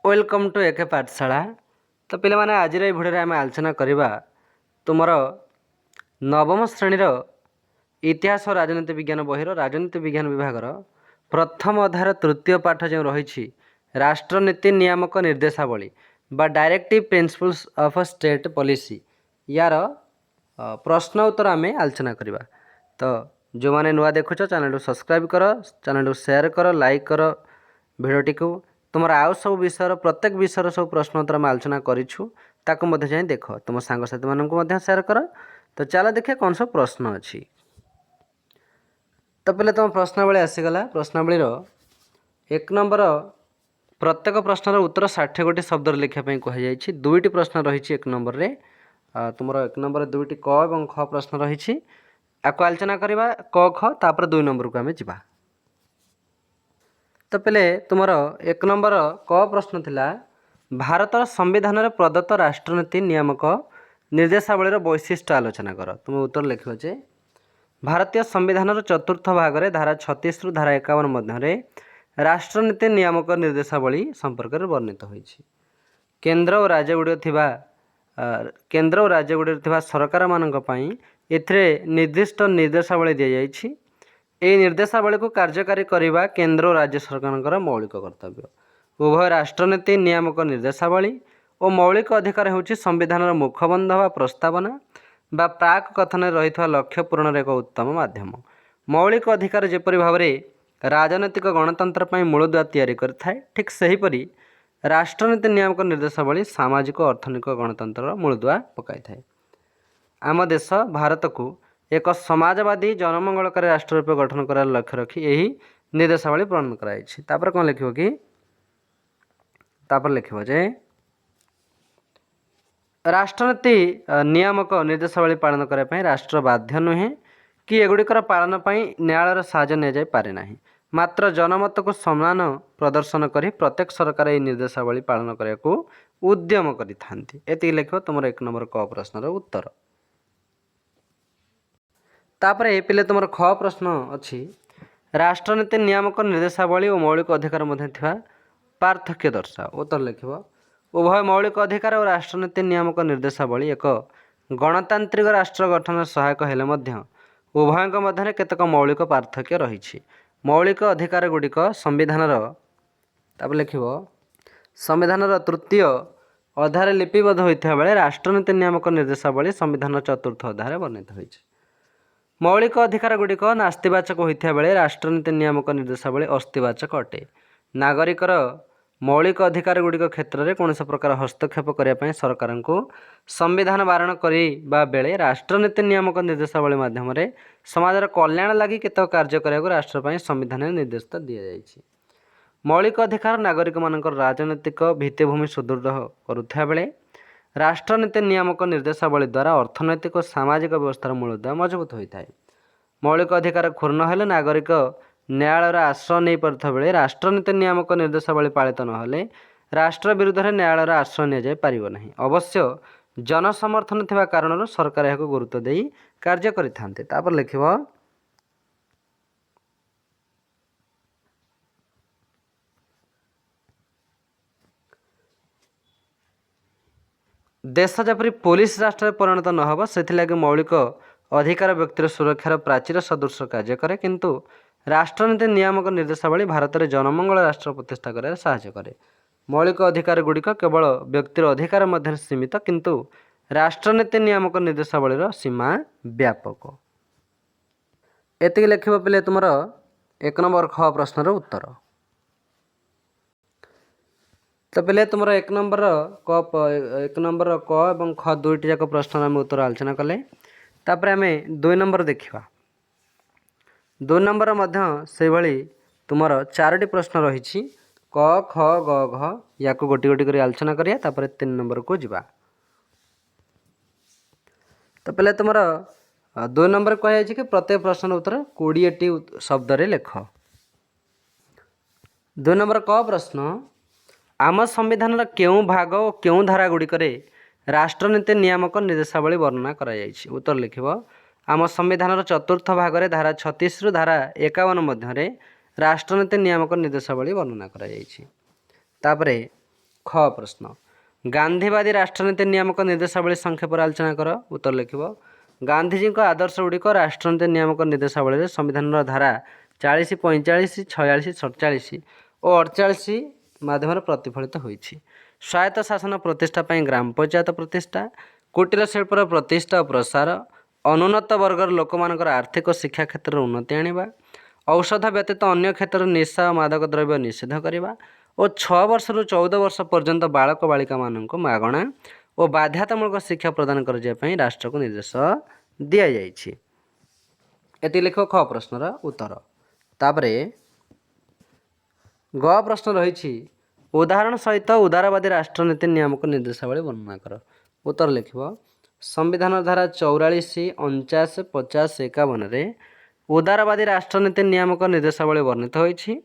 Welcome to एके पाठशाला। तो पे आज भिडियो आम आलोचना करवा तुमर नवम श्रेणीर इतिहास और राजनीति विज्ञान बहिर राजनीति विज्ञान विभाग प्रथम अध्याय तृतीय पाठ जो रही राष्ट्रनीति नियामक निर्देशावली बा directive principles of state policy यार प्रश्न उत्तर आम आलोचना करवा। तो जो मैंने नुआ देखुच चैनल सब्सक्राइब कर, चैनल शेयर कर, लाइक कर भिडटी को। तुम आउ सब विषय प्रत्येक विषय सब प्रश्न उत्तर आम आलोचना करूँ ताकू जाए देख तुम सांगसाथी मानक शेयर कर। तो चल देखिए कौन सब प्रश्न अच्छी। तो पहले तुम प्रश्नावली आसीगला। प्रश्नावली एक नंबर प्रत्येक प्रश्नर उत्तर 60 गोटी शब्द लिखापी कहुई। दुईटी प्रश्न रही एक नंबर रे तुम एक नंबर दुईटी क और ख प्रश्न रही आपको आलोचना करवा क ख तापर 2 नंबर को आम जा। तो पहले तुमर एक नंबर क प्रश्न थिला भारतर संविधान में प्रदत्त राष्ट्रनीति नियामक निर्देशावली वैशिष्ट्य आलोचना कर। तुम उत्तर लिख जे भारतीय संविधान चतुर्थ भाग में धारा 36 रु धारा 51 मध्य राष्ट्रनीति नियामक निर्देशावली संपर्क में वर्णित होइछि। केंद्र और राज्यगुड़ी सरकार मानक पई एथिरे निर्दिष्ट निर्देशावली दि जाइछि। यह निर्देशावली को कार्यकारी करने केंद्र और राज्य सरकार मौलिक कर्तव्य। उभय राष्ट्रनीति नियामक निर्देशावली और मौलिक अधिकार होछि संविधान मुखबंध व प्रस्तावना बा प्राक कथन रही लक्ष्य पूरण एक उत्तम माध्यम। मौलिक अधिकार जेपरि भाव में राजनैतिक गणतंत्र पर मूलदुआ तैयारी करिथाए, ठीक सेहीपरि राष्ट्रनीति नियामक निर्देशावली सामाजिक और अर्थनैतिक गणतंत्र मूलदुआ पकाई थाए। आम देश भारत को एक समाजवादी जनमंगलकारी राष्ट्र रूप गठन करार लक्ष्य रखी यही निर्देशावली प्रणयन कराई। तापर कौन लिखिबो कि तापर लिखिबो जे राष्ट्रनीति नियामक निर्देशावली पालन करने राष्ट्र बाध्य नुहे कि एगुड़िकर पालन पर न्यायालय साहाय्य नि जाय पारे नाही। मात्र जनमत को सम्मान प्रदर्शन करी प्रत्येक सरकार यह निर्देशावली पालन करने को उद्यम करिथांती। एति लिखिबो तुमर एक नंबर क प्रश्नर उत्तर। तापर ए पिले तुमर ख प्रश्न अच्छी राष्ट्रनीति नियामक निर्देशावली और मौलिक अधिकार मध्य थिबा पार्थक्य दर्शा। उत्तर लिखिबो उभय मौलिक अधिकार और राष्ट्रनीति नियामक निर्देशावली एक गणतांत्रिक राष्ट्र गठन सहायक हेले मध्य उभयक मध्य केतक मौलिक पार्थक्य रही। मौलिक अधिकार गुड़िक संविधान लिखिबो संविधान तृतीय अध्याय लिपिबद्ध होता बेले राष्ट्रनीति नियामक निर्देशावली संविधान चतुर्थ अध्याय वर्णित होइछि। मौलिक अधिकार गुड़िक नास्तिवाचक होता बेले राष्ट्रनीति नियामक निर्देशावली अस्तिवाचक अटे। नागरिकर मौलिक अधिकार गुड़िक क्षेत्र में कौन प्रकार हस्तक्षेप करने सरकार को संविधान बारण करने बेले राष्ट्रनीति नियामक निर्देशावली माध्यम समाजर कल्याण लगी केतक कार्य करने राष्ट्र संविधान निर्देश दि जाइछि। मौलिक अधिकार नागरिक मानकर राजनैतिक भित्तिभूमि सुदृढ़ करुवा बेले राष्ट्रनीति नियामक निर्देशावली द्वारा अर्थनैतिक और सामाजिक व्यवस्थार मूलदुआ मजबूत होता है। मौलिक अधिकार क्षुण्ण हेले नागरिक न्यायालय आश्रय नहीं पारुवा बेले राष्ट्रनीति नियामक निर्देशावली पालित नहेले राष्ट्र विरुद्ध में न्यायालय आश्रय नि जाय पारिबो नाही। अवश्य जनसमर्थन थिबा कारण सरकार यह गुरुत्व दे कार्य करिथांते। तापर लिखिबो देश जपरी पुलिस राष्ट्र परिणत नहब से मौलिक अधिकार व्यक्तिर सुरक्षार प्राचीर सदृश कार्य करे, किंतु राष्ट्रनीति नियामक निर्देशावली भारत में जनमंगल राष्ट्र प्रतिष्ठा कर साहाय्य करे। मौलिक अधिकार गुड़िक केवल व्यक्तिर अधिकार मध्य सीमित, किंतु राष्ट्रनीति नियामक निर्देशावली सीमा व्यापक। एतिक लिखिबो पिले तुमर एक नंबर ख प्रश्नर उत्तर। तो पहले तुमर एक नंबर क और ख दुईटी जाक प्रश्न आम उत्तर आलोचना कले। तापर आम 2 नंबर देखा। 2 नंबर से भली तुमर 4टी प्रश्न रही क ख ग घ या गोटी गोटी कर आलोचना करिया। तापर 3 नंबर को जीवा। तो पहले तुमर 2 नंबर कह कि प्रत्येक प्रश्न उत्तर 20टी शब्द रे लेख। 2 नंबर क प्रश्न आम संविधान क्यों भाग और क्यों धारा गुड़िक राष्ट्रनीति नियामक निर्देशावली वर्णना कराଯାଇଛି। उत्तर लिखिबो आम संविधान चतुर्थ भाग में धारा 36 रु धारा 51 मध्य राष्ट्रनीति नियामक निर्देशावली वर्णना कराଯାଇଛି। तापरे ख प्रश्न गांधीवादी राष्ट्रनीति नियामक निर्देशावली संक्षेप आलोचना कर उत्तर लिख गांधीजी आदर्श गुड़िक राष्ट्रनीति नियामक निर्देशावली संविधान धारा 40 45 46 47 और 48 माध्यम प्रतिफलित होती स्वायत्त शासन प्रतिष्ठा ग्राम पंचायत प्रतिष्ठा कुटीर शिल्पर प्रतिष्ठा और प्रसार अनुन्नत वर्गर लोक आर्थिक शिक्षा क्षेत्र में उन्नति आनिबा औषध व्यतीत अन्य क्षेत्र में निशा और मादक द्रव्य निषेध करने और 6 वर्ष रु 14 वर्ष पर्यंत बालक बालिका मानक मागणा और बाध्यतामूलक शिक्षा प्रदान करने राष्ट्र को निर्देश दि जाइए। ये लिख ख प्रश्नर उत्तर। तापरे ग प्रश्न रही उदाहरण सहित उदारवादी राष्ट्रनीति नियामक निर्देशावली वर्णना कर उत्तर लिख संविधान धारा 44 49 50 51 उदारवादी राष्ट्रनीति नियामक निर्देशावली वर्णित होती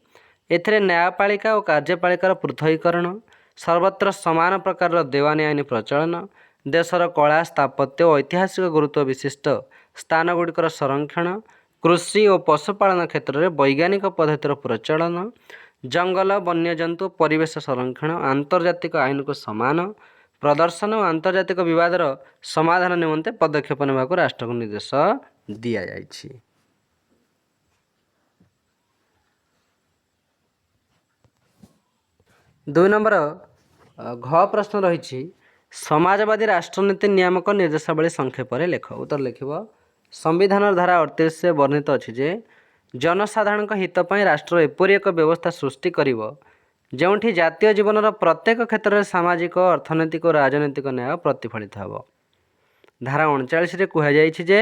एथिरे न्यायपालिका और कार्यपालिकार पृथकीकरण सर्वत्र समान प्रकार देवानी आईन प्रचलन देशर कला स्थापत्य और ऐतिहासिक गुरुत्व विशिष्ट स्थानगुड़िकर संरक्षण कृषि और पशुपालन क्षेत्र में वैज्ञानिक पद्धतिर प्रचलन जंगल वन्यजंतु परिवेश संरक्षण आंतर्जातिक आईन को समान प्रदर्शन और आंतर्जातिक विवादर समाधान निमंते पदक्षेप नेबा को राष्ट्र को निर्देश दि जाइए। दुई नंबर घ प्रश्न रही समाजवादी राष्ट्रनीति नियामक निर्देशावली संक्षेप लेख उत्तर लिख संविधान धारा 38 से वर्णित अच्छी जे जनसाधारण हितपाई राष्ट्र एपरी एक व्यवस्था सृष्टि करिवो जोठी जातीय जीवन प्रत्येक क्षेत्र में सामाजिक अर्थनैतिक और राजनैतिक न्याय प्रतिफलित हो। धारा 39 कहुई जे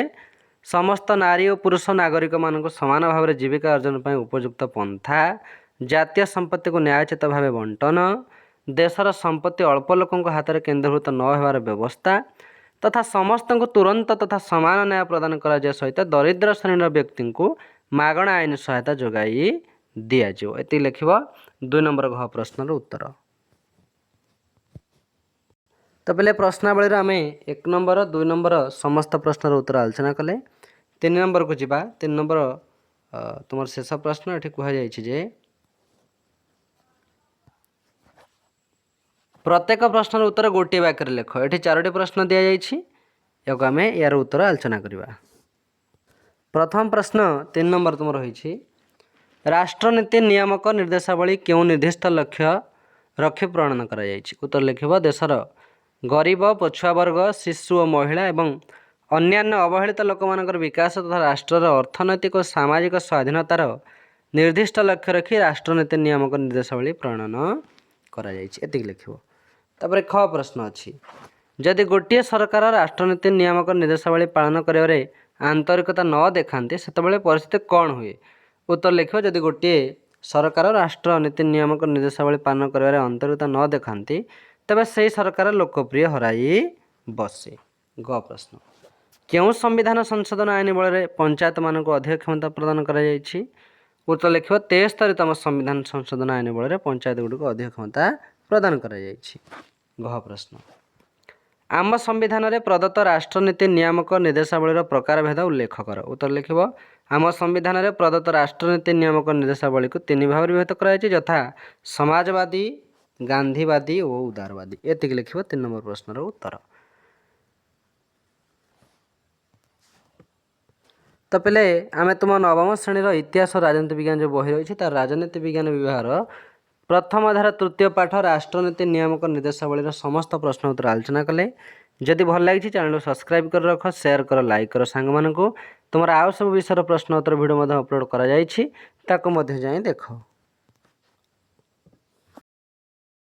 समस्त नारी और पुरुष नागरिक मान समान भाव में जीविका अर्जन पर उपयुक्त पंथा जातीय संपत्ति को न्यायोचित भाव बंटन देशर संपत्ति अल्प लोकों हाथ में केन्द्रीभूत न होवार व्यवस्था तथा समस्त को तुरंत तथा समान न्याय प्रदान करा सहित दरिद्र श्रेणी व्यक्ति को मागणा आईन सहायता जोगाई दिज्व। ये लिख 2 नंबर घ प्रश्नर उत्तर। तो पहले प्रश्नावली आम 1 नंबर 2 नंबर समस्त प्रश्नर उत्तर आलोचना कले 3 नंबर को जीवा 3 नंबर तुम शेष प्रश्न ये कहुई प्रत्येक प्रश्नर उत्तर गोटे वाक्य लेख ये 4टी प्रश्न दि जाइए आम यार उत्तर आलोचना करवा। प्रथम प्रश्न 3 नंबर तुम रही राष्ट्रनीति नियामक निर्देशावली क्यों निर्दिष्ट लक्ष्य रखी प्रणयन कर उत्तर लिख देशर गरीब पछुआ वर्ग शिशु और महिला एवं अन्यान्य अवहेलित लोक मान विकास तथा राष्ट्रर अर्थनैतिक और सामाजिक स्वाधीनतार निर्दिष्ट लक्ष्य रखी राष्ट्रनीति नियामक निर्देशावली प्रणयन कर लिख। तापर ख प्रश्न अच्छी जदि गोटे सरकार राष्ट्रनीति नियामक निर्देशावली पालन कर आंतरिकता न देखाते से परिस्थिति कौन हुए उत्तर लिख जदि गोटे सरकार राष्ट्रनीति नियामक निर्देशावली पालन कर आंतरिकता न देखाती तेज से सरकार लोकप्रिय हराई बसे। ग प्रश्न क्यों संविधान संशोधन आईन बल पंचायत मान अधिक क्षमता प्रदान कर उत्तर लिख 73तम संविधान संशोधन आईन बल पंचायत गुड़िक अधिक क्षमता प्रदान कर। घ प्रश्न आम संविधान में प्रदत्त राष्ट्रनीति नियामक निर्देशावली प्रकार भेद उल्लेख कर उत्तर लिख आम संविधान में प्रदत्त राष्ट्रनीति नियामक निर्देशावली को 3 भाग में विभक्त कर यथा समाजवादी गांधीवादी और उदारवादी। ये लिख 3 नंबर प्रश्नर उत्तर। तो पहले आम तुम नवम श्रेणी इतिहास और राजनीति विज्ञान जो बही रही है राजनीति विज्ञान विभाग प्रथम धारा 3 पाठ राष्ट्रनीति नियामक निर्देशावली समस्त प्रश्न उत्तर आलोचना कले। जदि भल लगी चैनल को सब्सक्राइब कर रख शेयर कर लाइक कर सांग मानू तुम आउ सब विषय प्रश्न उत्तर वीडियो अपलोड कर देख।